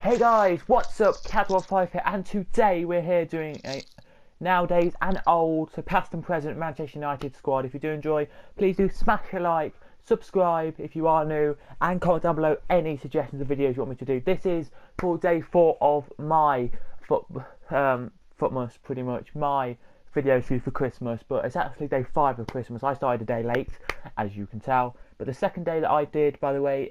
Hey guys, what's up? CadwellPlays here, and today we're here doing a nowadays and old, so past and present Manchester United squad. If you do enjoy, please do smash a like, subscribe if you are new, and comment down below any suggestions of videos you want me to do. This is for day 4 of my Footmas, pretty much my video for Christmas, but it's actually day 5 of Christmas. I started a day late, as you can tell, but the second day that I did, by the way,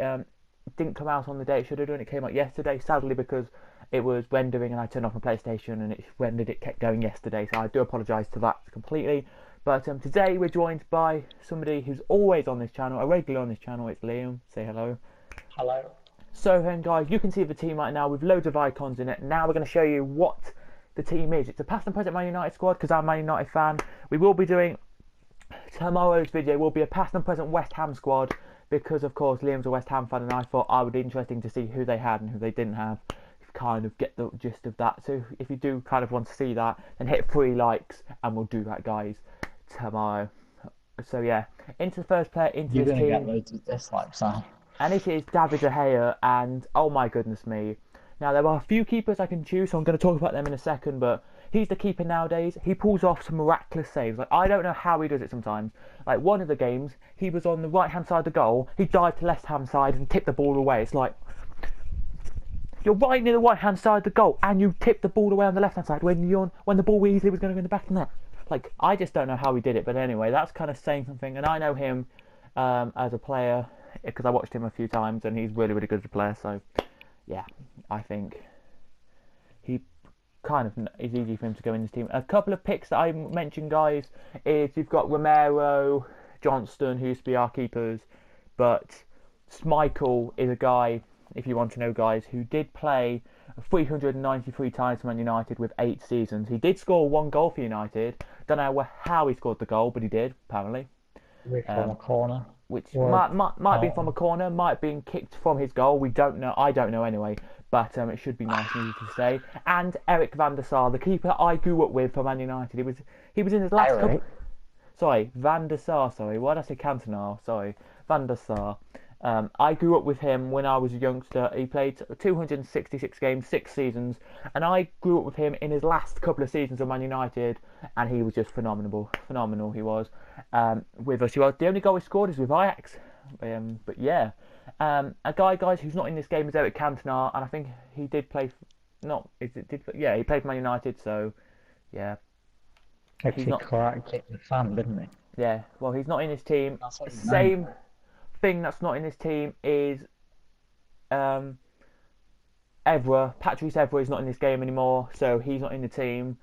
didn't come out on the day it should have done. It came out yesterday, sadly, because it was rendering and I turned off my PlayStation and it rendered, it kept going yesterday, so I do apologise to that completely. But today we're joined by somebody who's always on this channel, a regular on this channel. It's Liam. Say hello. Hello. So then guys, you can see the team right now with loads of icons in it. Now we're going to show you what the team is. It's a past and present Man United squad because I'm a Man United fan. We will be doing, tomorrow's video will be a past and present West Ham squad, because of course Liam's a West Ham fan and I thought I would be interesting to see who they had and who they didn't have, kind of get the gist of that. So if you do kind of want to see that, then hit 3 likes and we'll do that, guys, tomorrow. So yeah, into the first player into You're this team. You're going to get loads of dislikes, Sam. And it is David De Gea, and oh my goodness me. Now there are a few keepers I can choose, so I'm going to talk about them in a second, but he's the keeper nowadays. He pulls off some miraculous saves. Like, I don't know how he does it sometimes. Like, one of the games, he was on the right-hand side of the goal, he dived to the left-hand side and tipped the ball away. It's like, you're right near the right-hand side of the goal, and you tipped the ball away on the left-hand side when the ball easily was going to go in the back of the net. Like, I just don't know how he did it, but anyway, that's kind of saying something. And I know him as a player, because I watched him a few times, and he's really, really good as a player, so yeah, I think he kind of is easy for him to go in this team. A couple of picks that I mentioned, guys, is you've got Romero, Johnston, who used to be our keepers, but Schmeichel is a guy, if you want to know, guys, who did play 393 times for Man United with 8 seasons. He did score 1 goal for United. Don't know how he scored the goal, but he did, apparently. From a corner. Which might have been from a corner, might have been kicked from his goal. We don't know. I don't know anyway. But it should be nice and easy to say. And Eric van der Sar, the keeper I grew up with for Man United. He was in his last couple. Sorry, Van der Sar. Sorry, why did I say Cantona? Sorry, Van der Sar. I grew up with him when I was a youngster. He played 266 games, 6 seasons, and I grew up with him in his last couple of seasons of Man United, and he was just phenomenal. Phenomenal, he was. With us, the only goal he scored is with Ajax. But yeah, a guy, guys, who's not in this game is Eric Cantona, and I think he did play. He played for Man United, so yeah. He's not correct. Kicked the fan, didn't he? Yeah. Well, he's not in his team. Same thing that's not in this team is Evra. Patrice Evra is not in this game anymore, so he's not in the team.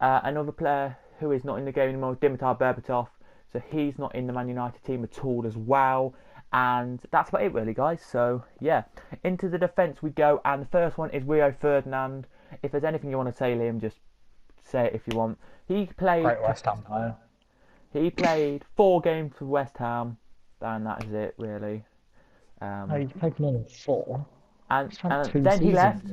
Another player who is not in the game anymore is Dimitar Berbatov, so he's not in the Man United team at all as well. And that's about it, really, guys. So yeah, into the defence we go, and the first one is Rio Ferdinand. If there's anything you want to say, Liam, just say it if you want. He played. Great West Ham player. He played 4 games for West Ham, and that is it, really. He played more than 4. And then he left.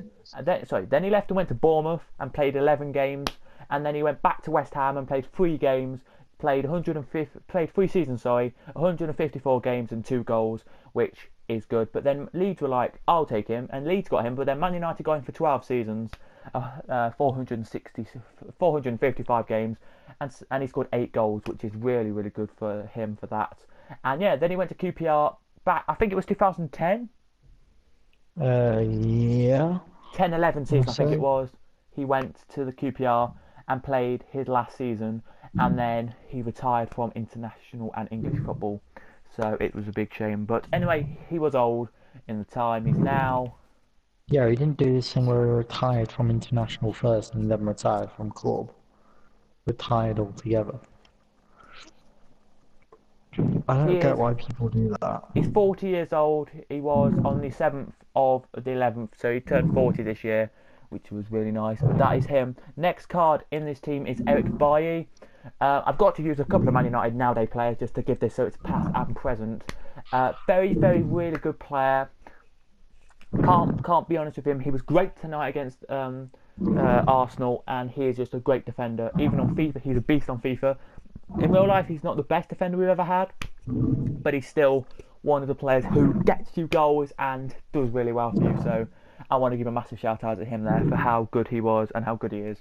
Then he left and went to Bournemouth and played 11 games, and then he went back to West Ham and played 3 games. Played 3 seasons, 154 games and 2 goals, which is good. But then Leeds were like, I'll take him, and Leeds got him. But then Man United got him for 12 seasons, 455 games, and he scored 8 goals, which is really, really good for him for that. And yeah, then he went to QPR back. I think it was 2010. Yeah. 10-11 season, I think it was. He went to the QPR and played his last season, and then he retired from international and English football. So it was a big shame. But anyway, he was old in the time. He's now... Yeah, he didn't do this thing where he retired from international first and then retired from club. Retired altogether. I don't get why people do that. He's 40 years old. He was on the 7th of the 11th, so he turned 40 this year, which was really nice. But that is him. Next card in this team is Eric Bailly. I've got to use a couple of Man United nowadays players just to give this so it's past and present. Very, very, really good player. Can't be honest with him. He was great tonight against Arsenal, and he is just a great defender. Even on FIFA, he's a beast on FIFA. In real life, he's not the best defender we've ever had, but he's still one of the players who gets you goals and does really well for you. So I want to give a massive shout out to him there for how good he was and how good he is.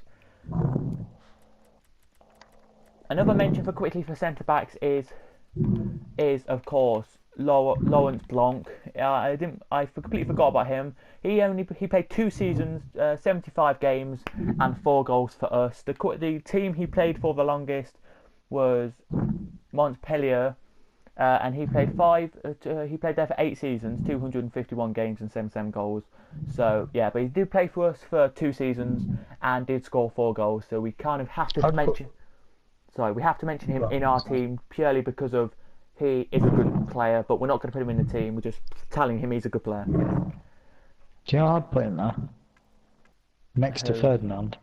Another mention for centre backs is of course Laurent Blanc. I completely forgot about him. He played 2 seasons, 75 games, and 4 goals for us. The team he played for the longest was Montpellier, and he played there for 8 seasons, 251 games and 77 goals. So yeah, but he did play for us for 2 seasons and did score 4 goals. So we kind of have to mention. Sorry, we have to mention him in our team purely because of he is a good player, but we're not going to put him in the team. We're just telling him he's a good player. Do you know I'd put in there? Next to Ferdinand.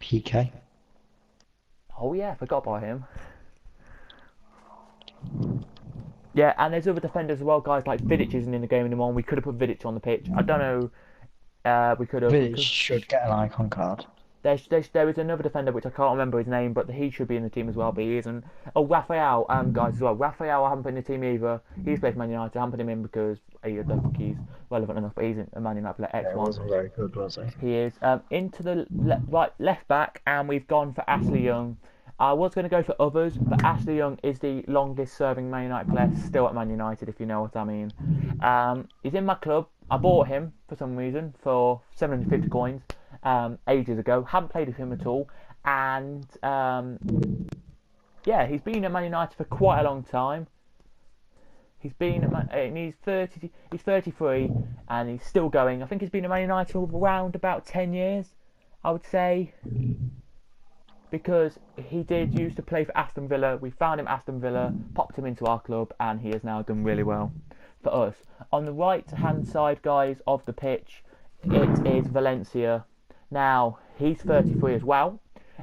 PK. Oh yeah, I forgot about him. Yeah, and there's other defenders as well, guys, like Vidic isn't in the game anymore. We could have put Vidic on the pitch. I don't know. We could have. Vidic should get an icon card. There is another defender which I can't remember his name, but he should be in the team as well, but he isn't. Oh, Raphael, guys, as well. Raphael, I haven't put in the team either. He's played for Man United. I haven't put him in because I don't think he's relevant enough, but he's a Man United player. X1. Yeah, wasn't very good, was he? He is. Into the left back, and we've gone for Ashley Young. I was going to go for others, but Ashley Young is the longest serving Man United player still at Man United, if you know what I mean. He's in my club. I bought him for some reason for 750 coins ages ago. Haven't played with him at all. And yeah, he's been at Man United for quite a long time. He's been at he's 33 and he's still going. I think he's been at Man United for around about 10 years, I would say. Because he did used to play for Aston Villa. We found him at Aston Villa, popped him into our club, and he has now done really well for us. On the right-hand side, guys, of the pitch, it is Valencia. Now, he's 33 as well.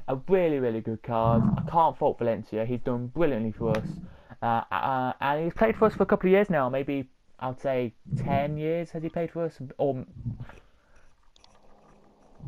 A really, really good card. I can't fault Valencia. He's done brilliantly for us. And he's played for us for a couple of years now. Maybe, I would say, 10 years has he played for us? Or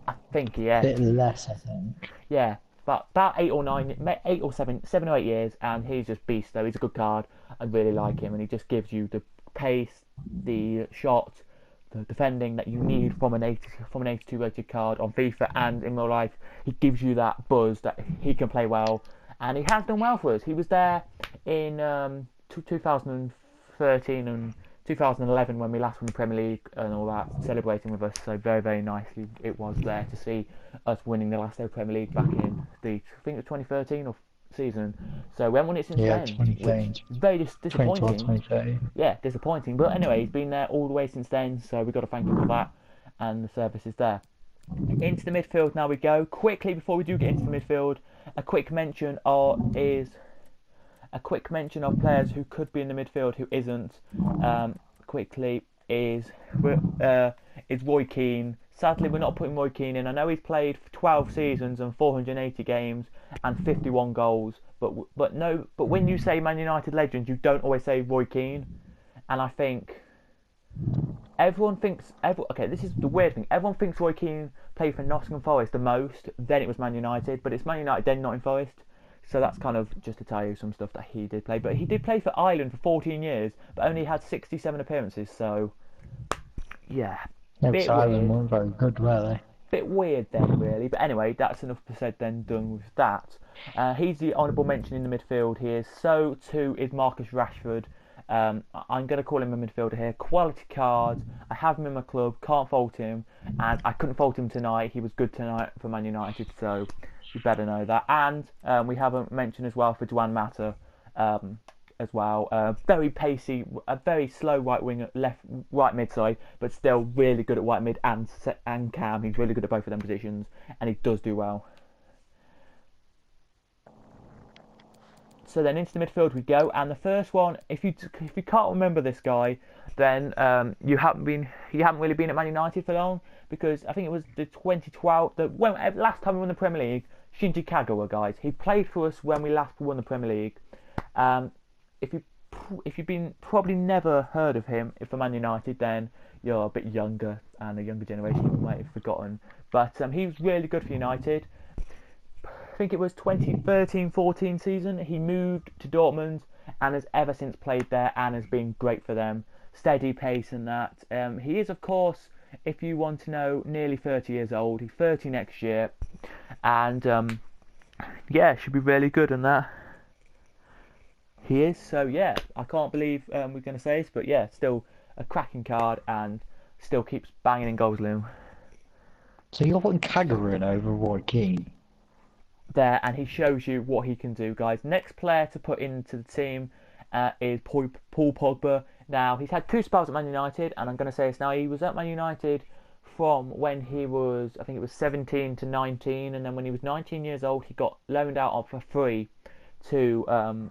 I think, yeah. A bit less, I think. Yeah. About 8 or 7 or 8 years, and he's just beast though. He's a good card. I really like him, and he just gives you the pace, the shot, the defending that you need from an 82 rated card on FIFA and in real life. He gives you that buzz that he can play well, and he has done well for us. He was there in 2013 and 2011 when we last won the Premier League and all that, celebrating with us. So very, very nicely it was there to see us winning the last ever Premier League back in I think it was 2013 or season. So we haven't won it since then. 2013. It's very disappointing. 2013. Yeah, disappointing. But anyway, he's been there all the way since then, so we've got to thank him for that, and the service is there. Into the midfield now we go. Quickly, before we do get into the midfield, a quick mention of players who could be in the midfield who isn't. Quickly is Roy Keane. Sadly, we're not putting Roy Keane in. I know he's played for 12 seasons and 480 games and 51 goals. But when you say Man United legends, you don't always say Roy Keane. And I think everyone thinks. Okay, this is the weird thing. Everyone thinks Roy Keane played for Nottingham Forest the most. Then it was Man United, but it's Man United then Nottingham Forest. So that's kind of just to tell you some stuff that he did play. But he did play for Ireland for 14 years, but only had 67 appearances. So, yeah. Ireland weren't very good, were they? Bit weird then, really. But anyway, that's enough said then, done with that. He's the honourable mention in the midfield here. So too is Marcus Rashford. I'm going to call him a midfielder here. Quality cards. I have him in my club. Can't fault him. And I couldn't fault him tonight. He was good tonight for Man United. So you better know that. And we have a mention as well for Juan Mata as well. Very pacey, a very slow right winger, right mid side, but still really good at right mid and cam. He's really good at both of them positions, and he does do well. So then into the midfield we go, and the first one, if you can't remember this guy, then you haven't really been at Man United for long, because I think it was the 2012, last time we won the Premier League. Shinji Kagawa, guys. He played for us when we last won the Premier League. If you've been probably never heard of him for Man United, then you're a bit younger, and a younger generation might have forgotten. But he was really good for United. I think it was 2013-14 season. He moved to Dortmund and has ever since played there and has been great for them. Steady pace and that. He is, of course, if you want to know, nearly 30 years old. He's 30 next year, and yeah, should be really good on that. He is, so yeah, I can't believe we're going to say this, but yeah, still a cracking card and still keeps banging in goals, Liam. So you're putting Kagarin over Roy Keane? There, and he shows you what he can do, guys. Next player to put into the team is Paul Pogba. Now, he's had 2 spells at Man United, and I'm going to say this now, he was at Man United from when he was, I think it was 17 to 19, and then when he was 19 years old, he got loaned out for free to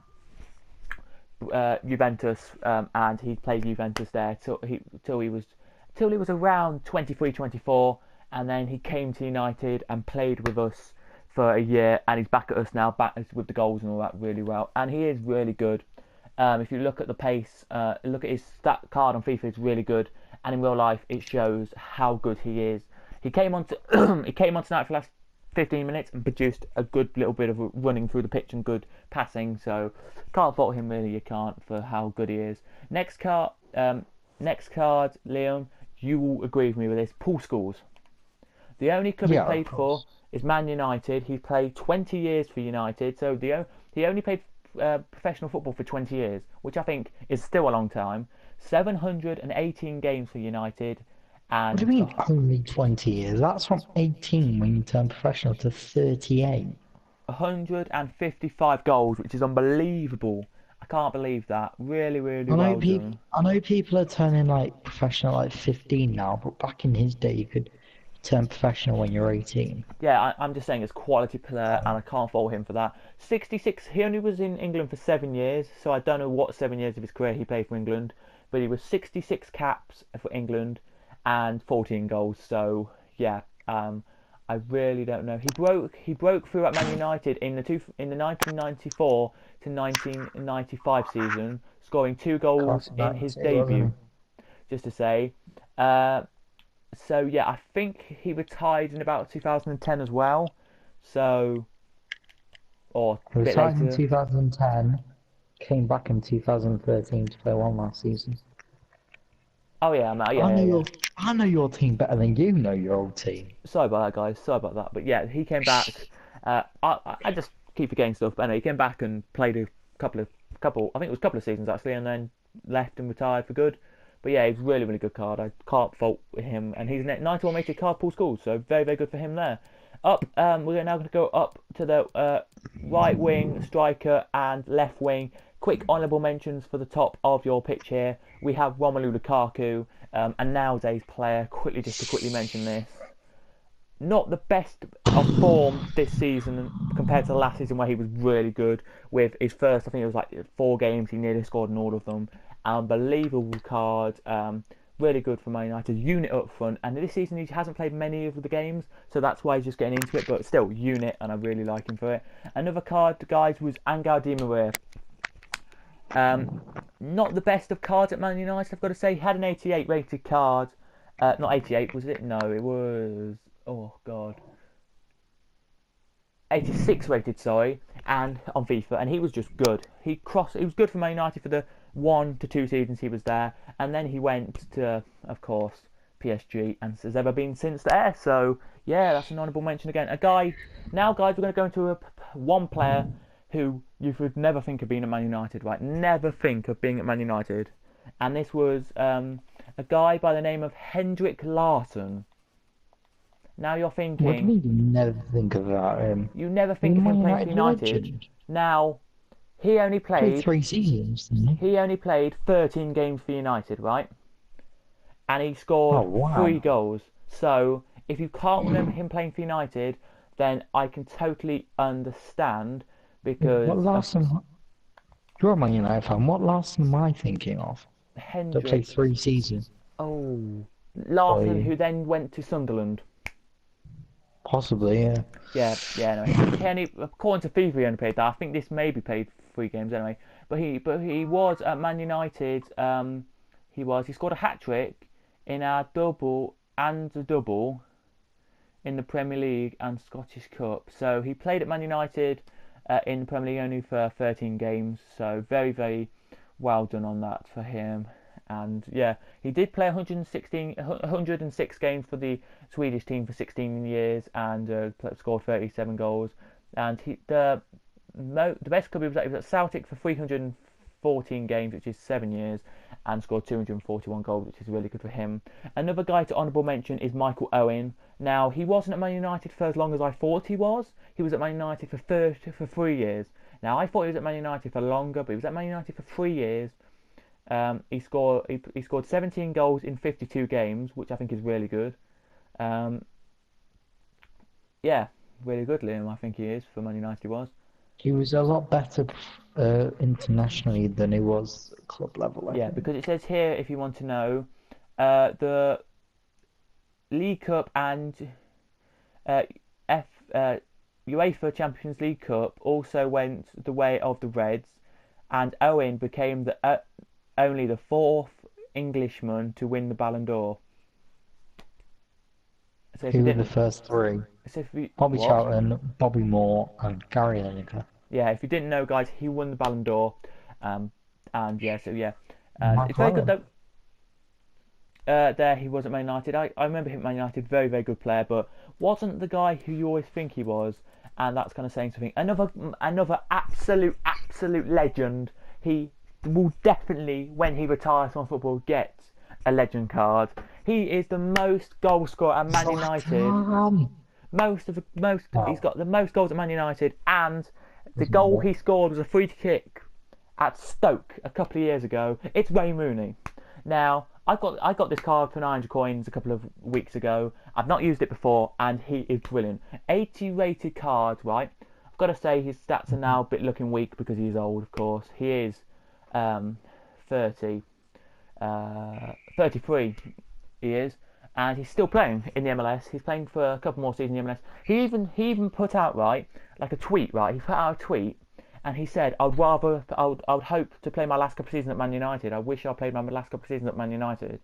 Juventus, and he played Juventus there till he was around 23, 24, and then he came to United and played with us for a year, and he's back at us now, back with the goals and all that really well, and he is really good. If you look at the pace, look at his stat card on FIFA, it's really good, and in real life it shows how good he is. He came on to he came on tonight for the last 15 minutes and produced a good little bit of running through the pitch and good passing, so can't fault him really, you can't, for how good he is. Next card, Liam, you will agree with me with this, Paul Scholes. The only club he played for is Man United. He played 20 years for United, so he only played professional football for 20 years, which I think is still a long time. 718 games for United. And what do you mean only 20 years? That's from 18 when you turn professional to 38. 155 goals, which is unbelievable. I can't believe that. Really, really well done. I know people are turning like professional like 15 now, but back in his day you could turn professional when you're 18. Yeah, I'm just saying it's quality player, and I can't fault him for that. 66, he only was in England for 7 years, so I don't know what 7 years of his career he played for England, but he was 66 caps for England and 14 goals, so yeah, I really don't know. He broke through at Man United in the 1994 to 1995 season, scoring 2 goals in his debut, just to say. So yeah, I think he retired in about 2010 as well. So, or he retired in 2010, came back in 2013 to play one last season. Oh yeah, I know your team better than you know your old team. Sorry about that, guys. Sorry about that. But yeah, he came back. I just keep forgetting stuff. But anyway, he came back and played a couple. I think it was a couple of seasons actually, and then left and retired for good. But yeah, he's really, really good card. I can't fault him. And he's a 91 rated card, Paul Scholes. So very, very good for him there. Up, we're now going to go up to the right wing, striker, and left wing. Quick honourable mentions for the top of your pitch here. We have Romelu Lukaku, a nowadays player. Just to quickly mention this. Not the best of form this season compared to the last season where he was really good. With his first, I think it was like 4 games, he nearly scored in all of them. Unbelievable card, really good for Man United. Unit up front, and this season he hasn't played many of the games, so that's why he's just getting into it, but still, unit, and I really like him for it. Another card, guys, was Angel Di Maria. Not the best of cards at Man United, I've got to say. He had an 88 rated card, not 88, was it? No, it was, oh god, 86 rated, sorry, and on FIFA, and he was just good. He was good for Man United for the 1 to 2 seasons he was there, and then he went to, of course, PSG, and has ever been since there. So yeah, that's an honourable mention again. Now, guys, we're going to go into one player who you would never think of being at Man United, right? Never think of being at Man United, and this was a guy by the name of Henrik Larsson. Now you're thinking, what do you mean you never think of that? You never think of him playing for United. Legend. Now, he only played 3 seasons, didn't he? He only played 13 games for United, right? And he scored 3 goals. So, if you can't remember him playing for United, then I can totally understand, because... What Larsson... You're a Man United fan. What Larsson am I thinking of? Hendrik. That played 3 seasons. Oh. Larsson, who then went to Sunderland. Possibly, yeah. Yeah, no. According to FIFA, he only played that. I think this maybe played 3 games anyway. But he was at Man United. He scored a hat-trick in our double in the Premier League and Scottish Cup. So he played at Man United in the Premier League only for 13 games. So very, very well done on that for him. And yeah, he did play 106 games for the Swedish team for 16 years and scored 37 goals. And the best club he was at Celtic for 314 games, which is 7 years, and scored 241 goals, which is really good for him. Another guy to honourable mention is Michael Owen. Now, he wasn't at Man United for as long as I thought he was. He was at Man United for 3 years. Now, I thought he was at Man United for longer, but he was at Man United for 3 years. He scored 17 goals in 52 games, which I think is really good. Yeah, really good, Liam. I think he is for Man United. He was. He was a lot better internationally than he was at club level, I think. Because it says here, if you want to know, the League Cup and UEFA Champions League Cup also went the way of the Reds, and Owen became only the 4th Englishman to win the Ballon d'Or. So who were the first 3? Bobby Charlton, Bobby Moore, and Gary Lineker. Yeah, if you didn't know, guys, he won the Ballon d'Or. It's very good though. There he was at Man United. I remember him at Man United, very, very good player, but wasn't the guy who you always think he was, and that's kind of saying something. Another absolute legend. He will definitely, when he retires from football, get a legend card. He is the most goal scorer at Man United. He's got the most goals at Man United, and the goal he scored was a free kick at Stoke a couple of years ago. It's Wayne Rooney. Now, I got this card for 900 coins a couple of weeks ago. I've not used it before, and he is brilliant. 80 rated card, right? I've got to say his stats are now a bit looking weak because he's old, of course. He is 33. He is, and he's still playing in the MLS. He's playing for a couple more seasons in the MLS. He even put out like a tweet, right? He put out a tweet, and he said, I would hope to play my last couple of seasons at Man United. I wish I played my last couple of seasons at Man United.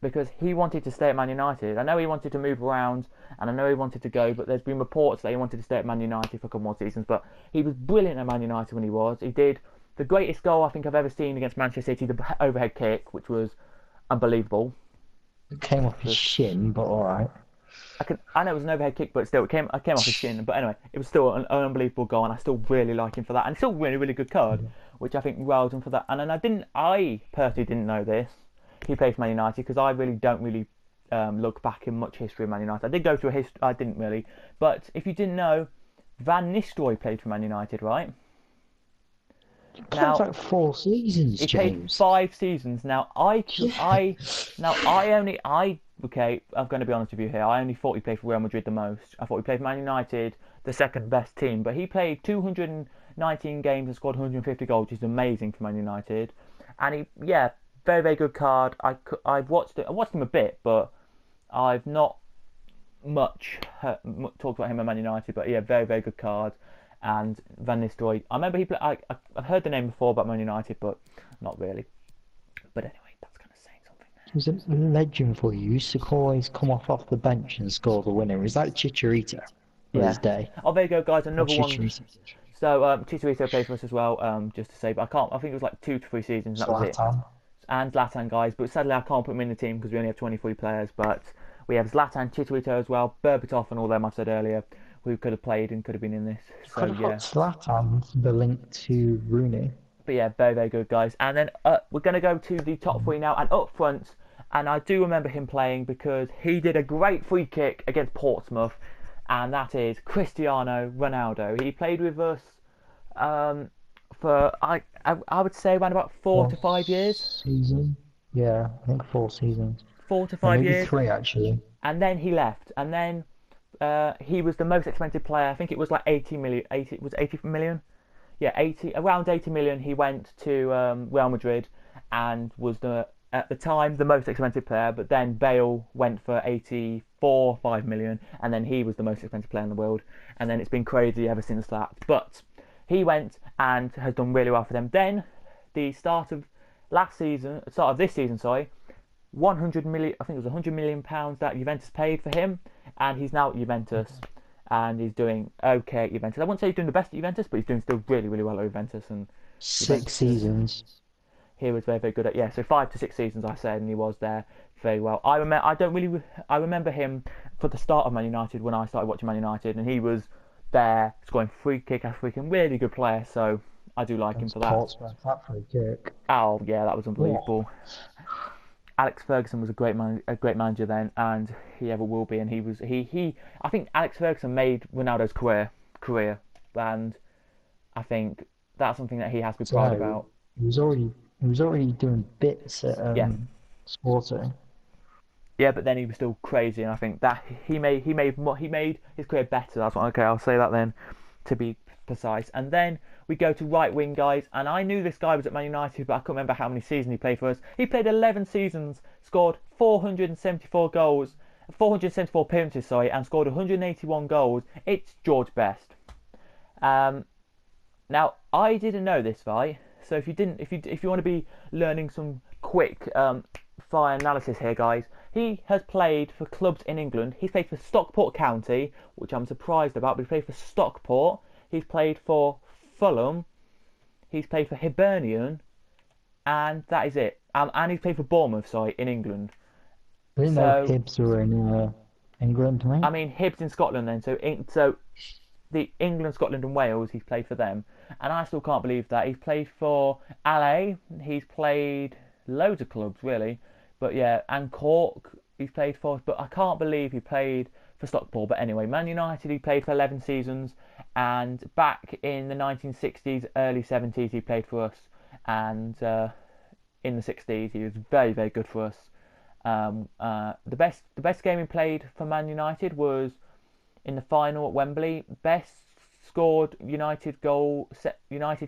Because he wanted to stay at Man United. I know he wanted to move around, and I know he wanted to go, but there's been reports that he wanted to stay at Man United for a couple more seasons. But he was brilliant at Man United when he was. He did the greatest goal I think I've ever seen against Manchester City, the overhead kick, which was unbelievable. It came off his shin, but alright. I know it was an overhead kick, but still, it came off his shin. But anyway, it was still an unbelievable goal, and I still really like him for that. And still really, really good card, which I think riles him for that. And then I personally didn't know this. He played for Man United, because I really don't look back in much history of Man United. I did go through a history, I didn't really. But if you didn't know, Van Nistelrooy played for Man United, right? He played like 4 seasons, He James. played 5 seasons. Now, I'm going to be honest with you here. I only thought he played for Real Madrid the most. I thought he played for Man United, the second best team. But he played 219 games and scored 150 goals, which is amazing for Man United. And very, very good card. I've watched him a bit, but I've not much talked about him at Man United. But yeah, very, very good card. And Van Nistelrooy, I remember I've heard the name before about Man United, but not really. But anyway, that's kind of saying something there. He was a legend for you. He used to always come off the bench and score the winner. Is that Chicharito for his day? Oh, there you go, guys. Another one. So Chicharito played for us as well. Just to say, but I think it was like 2 to 3 seasons. That was it. And Zlatan, guys. But sadly, I can't put him in the team because we only have 23 players. But we have Zlatan, Chicharito as well, Berbatov, and all them I've said earlier, who could have played and could have been in this. So yeah, Zlatan, the link to Rooney. But yeah, very, very good, guys. And then we're going to go to the top 3 now. And up front, and I do remember him playing because he did a great free kick against Portsmouth, and that is Cristiano Ronaldo. He played with us for I would say around about 4 to 5 years. Yeah, I think 4 seasons. 4 to 5 maybe years. 3 actually. And then he left, and then he was the most expensive player. I think it was like 80 million. It was 80 million. Yeah, around 80 million. He went to Real Madrid and was at the time the most expensive player. But then Bale went for 5 million, and then he was the most expensive player in the world. And then it's been crazy ever since that. But he went and has done really well for them. Then the start of this season, 100 million. I think it was 100 million pounds that Juventus paid for him, and he's now at Juventus, and he's doing okay at Juventus. I wouldn't say he's doing the best at Juventus, but he's doing still really, really well at Juventus. And 6 seasons. he was very, very good at. Yeah, so 5 to 6 seasons I said, and he was there very well. I remember him for the start of Man United when I started watching Man United, and he was there scoring free kick after free kick. Really good player, so I do like him for that. That free kick. Oh yeah, that was unbelievable. Alex Ferguson was a great manager then, and he ever will be. And I think Alex Ferguson made Ronaldo's career, and I think that's something that he has to be proud about. He was already doing bits at Sporting. Yeah, but then he was still crazy, and I think that he made his career better. Okay, I'll say that then, to be precise. And then we go to right wing, guys, and I knew this guy was at Man United, but I couldn't remember how many seasons he played for us. He played 11 seasons, scored 474 appearances, and scored 181 goals. It's George Best. Now I didn't know this, right? So if you want to be learning some quick fire analysis here, guys, he has played for clubs in England. He's played for Stockport County, which I'm surprised about, but he played for Stockport. He's played for Fulham. He's played for Hibernian, and that is it. And he's played for Bournemouth, in England. I didn't know Hibs were in England, mate. I mean, Hibs in Scotland then. So the England, Scotland, and Wales, he's played for them. And I still can't believe that. He's played for LA. He's played loads of clubs, really. But yeah, and Cork, he's played for. But I can't believe he played for Stockport. But anyway, Man United, he played for 11 seasons. And back in the 1960s, early 70s, he played for us. And in the 60s, he was very, very good for us. The best game he played for Man United was in the final at Wembley. Best scored United's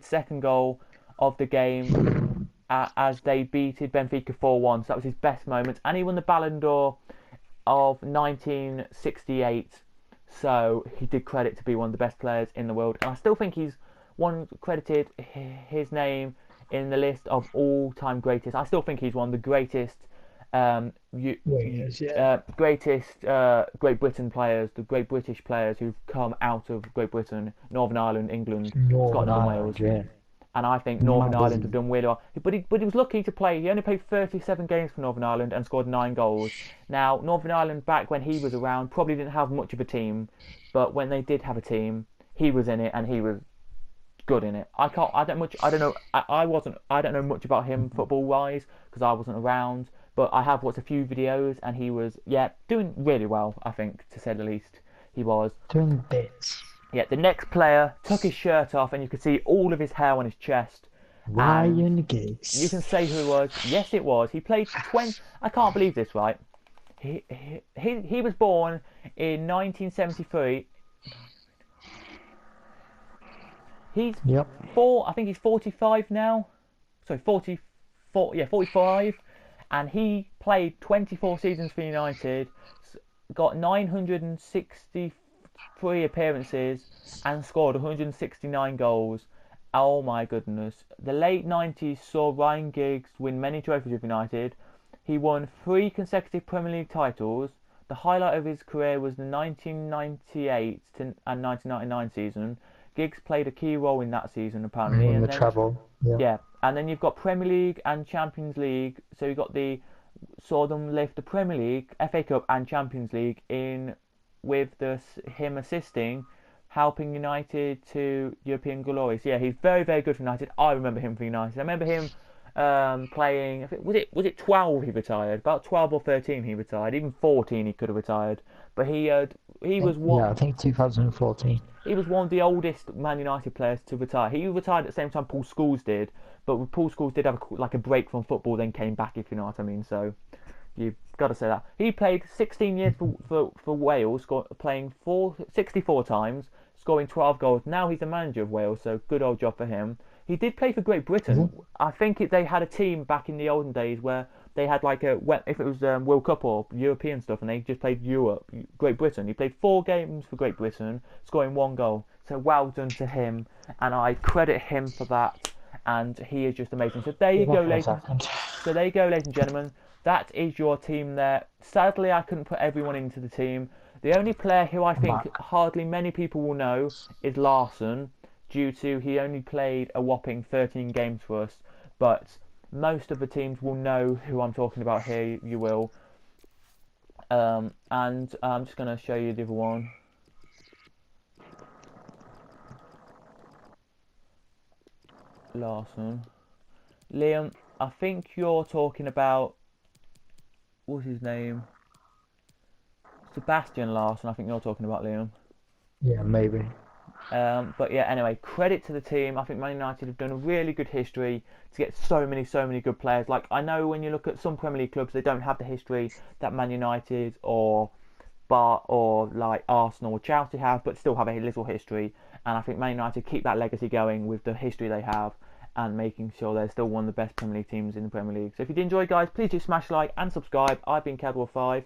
second goal of the game as they beated Benfica 4-1. So that was his best moment, and he won the Ballon d'Or of 1968. So he did credit to be one of the best players in the world, and I still think he's credited his name in the list of all-time greatest. I still think he's one of the greatest. Greatest Great Britain players, the Great British players who've come out of Great Britain, Northern Ireland, England, Scotland, and Wales. Yeah. And I think Northern Ireland have done really well. But he was lucky to play. He only played 37 games for Northern Ireland and scored 9 goals. Now, Northern Ireland, back when he was around, probably didn't have much of a team. But when they did have a team, he was in it, and he was good in it. I don't know much about him football wise because I wasn't around. But I have watched a few videos, and he was, doing really well, I think, to say the least. He was. Doing bits. Yeah, the next player took his shirt off, and you could see all of his hair on his chest. Ryan Giggs. You can say who it was. Yes, it was. He played 20... I can't believe this, right? He was born in 1973. He's I think he's 45 now. Sorry, 44. Yeah, 45. And he played 24 seasons for United, got 963 appearances, and scored 169 goals. Oh my goodness. The late 90s saw Ryan Giggs win many trophies with United. He won 3 consecutive Premier League titles. The highlight of his career was the 1998 and 1999 season. Giggs played a key role in that season, apparently. And the treble. Yeah. And then you've got Premier League and Champions League. So you've got saw them lift the Premier League, FA Cup and Champions League in with him assisting, helping United to European glory. So yeah, he's very, very good for United. I remember him for United. I remember him playing. Was it 12 he retired? About 12 or 13 he retired. Even 14 he could have retired. But he was one. Yeah, I think 2014. He was one of the oldest Man United players to retire. He retired at the same time Paul Scholes did, but Paul Scholes did have a break from football, then came back, if you know what I mean. So you've got to say that. He played 16 years for Wales, playing 64 times, scoring 12 goals. Now he's the manager of Wales, so good old job for him. He did play for Great Britain. Mm-hmm. I think they had a team back in the olden days where they had if it was World Cup or European stuff, and they just played Great Britain. He played 4 games for Great Britain, scoring 1 goal. So well done to him, and I credit him for that. And he is just amazing. So there you go, ladies and gentlemen. That is your team there. Sadly, I couldn't put everyone into the team. The only player who I think hardly many people will know is Larsson, due to he only played a whopping 13 games for us. But most of the teams will know who I'm talking about here. You will. And I'm just going to show you the other one. Larson. Liam, I think you're talking about, what's his name? Sebastian Larson, I think you're talking about, Liam. Yeah, maybe. But yeah, anyway, credit to the team. I think Man United have done a really good history to get so many good players. Like, I know when you look at some Premier League clubs, they don't have the history that Man United or like Arsenal or Chelsea have, but still have a little history. And I think Man United keep that legacy going with the history they have and making sure they're still one of the best Premier League teams in the Premier League. So if you did enjoy, guys, please do smash like and subscribe. I've been Cadwell5,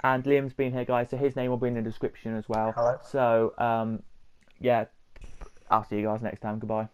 and Liam's been here, guys, so his name will be in the description as well. Hello. So yeah, I'll see you guys next time. Goodbye.